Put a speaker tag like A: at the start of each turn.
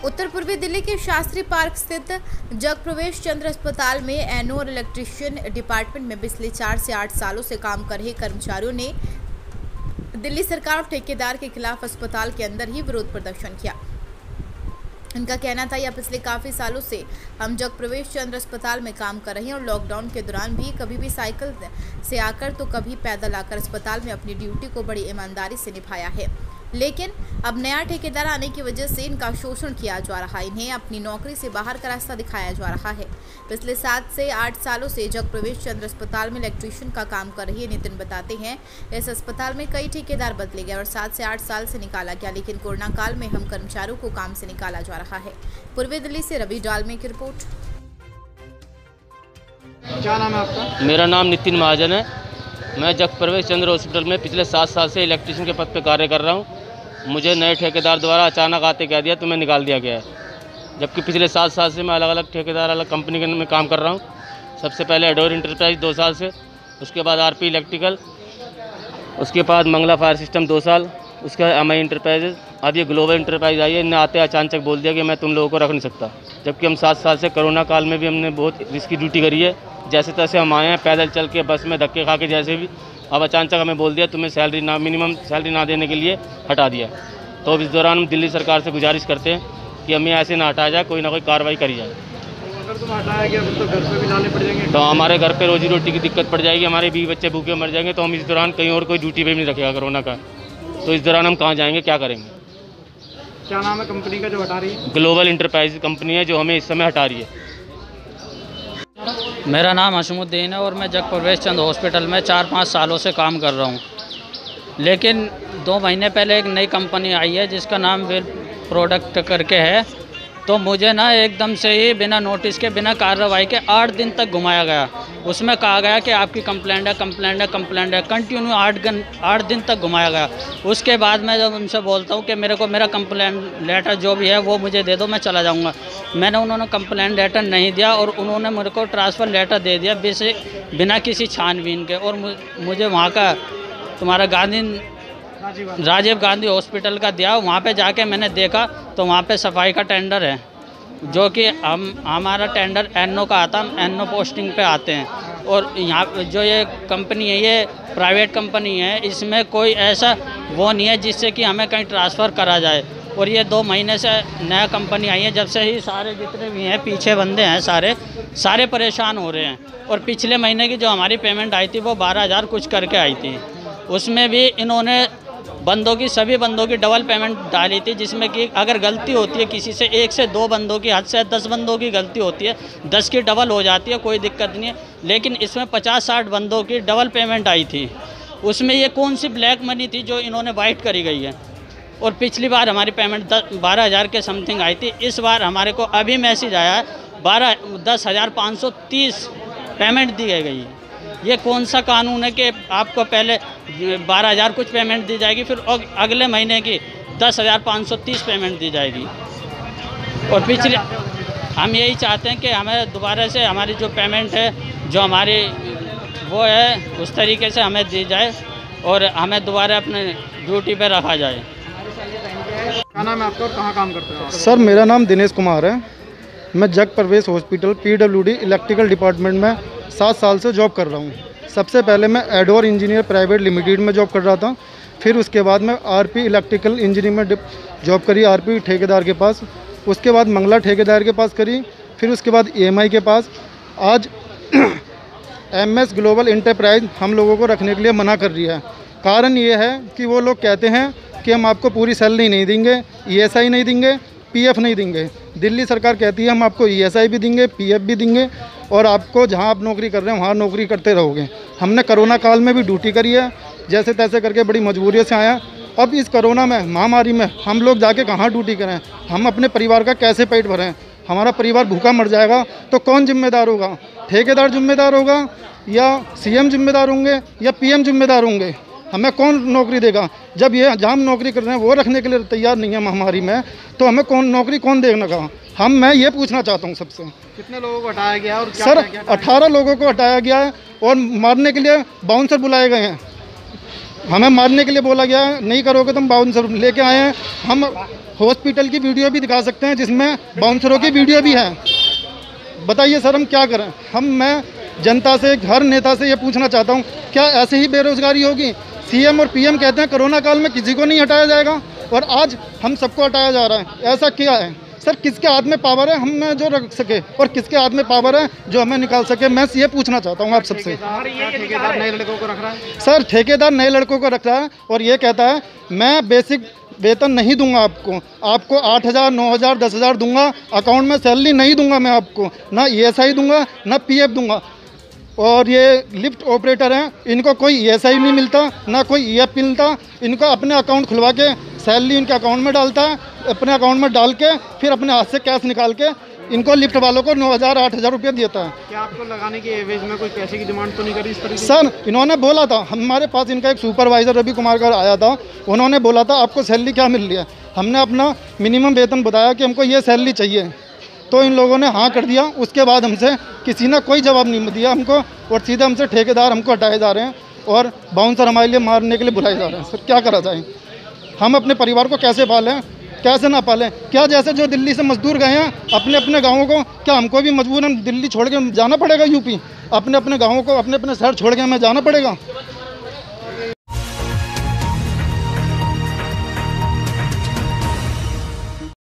A: उत्तर पूर्वी दिल्ली के शास्त्री पार्क स्थित जगप्रवेश चंद्र अस्पताल में एनओ और इलेक्ट्रीशियन डिपार्टमेंट में पिछले 4 से 8 सालों से काम कर रहे कर्मचारियों ने दिल्ली सरकार और ठेकेदार के खिलाफ अस्पताल के अंदर ही विरोध प्रदर्शन किया। इनका कहना था, यह पिछले काफ़ी सालों से हम जगप्रवेश चंद्र अस्पताल में काम कर रहे हैं और लॉकडाउन के दौरान भी कभी भी साइकिल से आकर तो कभी पैदल आकर अस्पताल में अपनी ड्यूटी को बड़ी ईमानदारी से निभाया है। लेकिन अब नया ठेकेदार आने की वजह से इनका शोषण किया जा रहा है, इन्हें अपनी नौकरी से बाहर का रास्ता दिखाया जा रहा है। पिछले 7 से 8 सालों से जगप्रवेश चंद्र अस्पताल में इलेक्ट्रीशियन का काम कर रही है नितिन बताते हैं, इस अस्पताल में कई ठेकेदार बदले गए और 7 से 8 साल से निकाला गया, लेकिन कोरोना काल में हम कर्मचारियों को काम से निकाला जा रहा है। पूर्वी दिल्ली से रवि डालमे की रिपोर्ट।
B: क्या नाम है आपका?
C: मेरा नाम नितिन महाजन है। मैं जगप्रवेश चंद्र हॉस्पिटल में पिछले 7 साल से इलेक्ट्रीशियन के पद पर कार्य कर रहा हूँ। मुझे नए ठेकेदार द्वारा अचानक आते कह दिया तुम्हें निकाल दिया गया है, जबकि पिछले 7 साल से मैं अलग अलग ठेकेदार अलग कंपनी में काम कर रहा हूँ। सबसे पहले एडोर इंटरप्राइज 2 साल से, उसके बाद आरपी इलेक्ट्रिकल, उसके बाद मंगला फायर सिस्टम 2 साल, उसके बाद एमआई इंटरप्राइजेज, अब ये ग्लोबल इंटरप्राइज आई है। इन्हें आते अचानक बोल दिया कि मैं तुम लोगों को रख नहीं सकता, जबकि हम 7 साल से कोरोना काल में भी हमने बहुत रिस्की ड्यूटी करी है। जैसे तैसे हम आए हैं, पैदल चल के, बस में धक्के खा के, जैसे भी। अब अचानक हमें बोल दिया तुम्हें सैलरी ना, मिनिमम सैलरी ना देने के लिए हटा दिया। तो अब इस दौरान हम दिल्ली सरकार से गुजारिश करते हैं कि हमें ऐसे ना हटाया जाए, कोई ना कोई कार्रवाई करी जाए।
B: तो अगर तुम हटाया गया तो घर पे भी लाने पड़ जाएंगे,
C: तो हमारे घर पे रोजी रोटी की दिक्कत पड़ जाएगी, हमारे बीवी बच्चे भूखे मर जाएंगे। तो हम इस दौरान कहीं और कोई ड्यूटी पे भी नहीं रखेगा कोरोना का। तो इस दौरान हम कहाँ जाएंगे, क्या करेंगे?
B: क्या नाम है कंपनी का जो हटा रही है?
C: ग्लोबल इंटरप्राइज कंपनी है जो हमें इस समय हटा रही है।
D: मेरा नाम हशमुद्दीन है और मैं जगप्रवेश चंद्र हॉस्पिटल में 4-5 सालों से काम कर रहा हूँ। लेकिन 2 महीने पहले एक नई कंपनी आई है जिसका नाम वेल प्रोडक्ट करके है। तो मुझे ना एकदम से ही बिना नोटिस के, बिना कार्रवाई के 8 दिन तक घुमाया गया। उसमें कहा गया कि आपकी कंप्लेंट है। कंटिन्यू 8 दिन तक घुमाया गया। उसके बाद मैं जब उनसे बोलता हूँ कि मेरे को मेरा कंप्लेंट लेटर जो भी है वो मुझे दे दो, मैं चला जाऊँगा। उन्होंने कंप्लेंट लेटर नहीं दिया और उन्होंने मेरे को ट्रांसफ़र लेटर दे दिया बिना किसी छानबीन के। और मुझे वहाँ का तुम्हारा राजीव गांधी हॉस्पिटल का दिया। वहाँ पे जाके मैंने देखा तो वहाँ पे सफाई का टेंडर है, जो कि हमारा टेंडर एनओ का आता, हम एनओ पोस्टिंग पे आते हैं। और यहाँ जो ये कंपनी है ये प्राइवेट कंपनी है, इसमें कोई ऐसा वो नहीं है जिससे कि हमें कहीं ट्रांसफ़र करा जाए। और ये 2 महीने से नया कंपनी आई है, जब से ही सारे जितने भी हैं पीछे बंदे हैं सारे परेशान हो रहे हैं। और पिछले महीने की जो हमारी पेमेंट आई थी वो 12,000 कुछ करके आई थी। उसमें भी इन्होंने सभी बंदों की डबल पेमेंट डाली थी, जिसमें कि अगर गलती होती है किसी से 1 से 2 बंदों की, हद से 10 बंदों की गलती होती है, 10 की डबल हो जाती है, कोई दिक्कत नहीं है। लेकिन इसमें 50-60 बंदों की डबल पेमेंट आई थी। उसमें ये कौन सी ब्लैक मनी थी जो इन्होंने वाइट करी गई है। और पिछली बार हमारी पेमेंट 12,000 के समथिंग आई थी। इस बार हमारे को अभी मैसेज आया है 10,530 पेमेंट दी गई है। ये कौन सा कानून है कि आपको पहले 12,000 कुछ पेमेंट दी जाएगी, फिर अगले महीने की 10,530 पेमेंट दी जाएगी। और पिछले हम यही चाहते हैं कि हमें दोबारा से हमारी जो पेमेंट है, जो हमारी वो है, उस तरीके से हमें दी जाए और हमें दोबारा अपने ड्यूटी पे रखा जाए।
B: क्या नाम है आपका और कहाँ काम करते हैं?
E: सर, मेरा नाम दिनेश कुमार है। मैं Jagpravesh hospital PWD electrical department में 7 साल से जॉब कर रहा हूँ। सबसे पहले मैं एडोर इंजीनियर प्राइवेट लिमिटेड में जॉब कर रहा था। फिर उसके बाद मैं आरपी इलेक्ट्रिकल इंजीनियरिंग में जॉब करी, आरपी ठेकेदार के पास। उसके बाद मंगला ठेकेदार के पास करी। फिर उसके बाद EMI के पास। आज MS ग्लोबल इंटरप्राइज हम लोगों को रखने के लिए मना कर रही है। कारण ये है कि वो लोग कहते हैं कि हम आपको पूरी सैलरी नहीं देंगे, ESI नहीं देंगे, PF नहीं देंगे। दिल्ली सरकार कहती है हम आपको ESI भी देंगे, PF भी देंगे और आपको जहां आप नौकरी कर रहे हैं वहां नौकरी करते रहोगे। हमने कोरोना काल में भी ड्यूटी करी है, जैसे तैसे करके बड़ी मजबूरियों से आया। अब इस कोरोना में, महामारी में हम लोग जाके कहाँ ड्यूटी करें? हम अपने परिवार का कैसे पेट भरें? हमारा परिवार भूखा मर जाएगा तो कौन जिम्मेदार होगा? ठेकेदार जिम्मेदार होगा या CM जिम्मेदार होंगे या PM जिम्मेदार होंगे? हमें कौन नौकरी देगा? जब ये जहाँ हम नौकरी कर रहे हैं वो रखने के लिए तैयार नहीं है महामारी में, तो हमें नौकरी कौन देने का? मैं ये पूछना चाहता हूँ सबसे।
B: कितने लोगों को हटाया गया और क्या
E: सर,
B: क्या
E: 18 लोगों को हटाया गया है और मारने के लिए बाउंसर बुलाए गए हैं। हमें मारने के लिए बोला गया है, नहीं करोगे तो हम बाउंसर लेके आए हैं। हम हॉस्पिटल की वीडियो भी दिखा सकते हैं जिसमें बाउंसरों की वीडियो भी है। बताइए सर हम क्या करें? मैं जनता से, हर नेता से ये पूछना चाहता हूँ, क्या ऐसे ही बेरोजगारी होगी? सीएम और पीएम कहते हैं कोरोना काल में किसी को नहीं हटाया जाएगा और आज हम सबको हटाया जा रहा है। ऐसा क्या है सर? किसके हाथ में पावर है हम जो रख सके और किसके हाथ में पावर है जो हमें निकाल सके? मैं ये पूछना चाहता हूँ आप सबसे।
B: ठेकेदार नए लड़कों को रख रहा है
E: सर ठेकेदार नए लड़कों को रख रहा है और ये कहता है मैं बेसिक वेतन नहीं दूंगा आपको 8,000 9,000 10,000 दूंगा, अकाउंट में सैलरी नहीं दूंगा मैं आपको, ना ESI दूंगा ना PF दूंगा। और ये लिफ्ट ऑपरेटर हैं, इनको कोई ESI नहीं मिलता ना कोई EF मिलता। इनको अपने अकाउंट खुलवा के सैलरी इनके अकाउंट में डालता है, अपने अकाउंट में डाल के फिर अपने हाथ से कैश निकाल के इनको लिफ्ट वालों को 9,000 8,000 रुपये देता है।
B: क्या आपको लगाने की एवज में कोई पैसे की डिमांड तो नहीं करी इस तरीके?
E: सर इन्होंने बोला था, हमारे पास इनका एक सुपरवाइज़र रवि कुमार का आया था, उन्होंने बोला था आपको सैलरी क्या मिल रही है? हमने अपना मिनिमम वेतन बताया कि हमको ये सैलरी चाहिए, तो इन लोगों ने हाँ कर दिया। उसके बाद हमसे किसी ने कोई जवाब नहीं दिया हमको और सीधे हमसे ठेकेदार हमको हटाए जा रहे हैं और बाउंसर हमारे लिए मारने के लिए बुलाए जा रहे हैं। सर क्या करा जाए? हम अपने परिवार को कैसे पालें, कैसे ना पालें? क्या जैसे जो दिल्ली से मजदूर गए हैं अपने अपने गाँवों को, क्या हमको भी मजबूरन दिल्ली छोड़ के जाना पड़ेगा? यूपी अपने अपने गाँवों को, अपने अपने शहर छोड़ के हमें जाना पड़ेगा?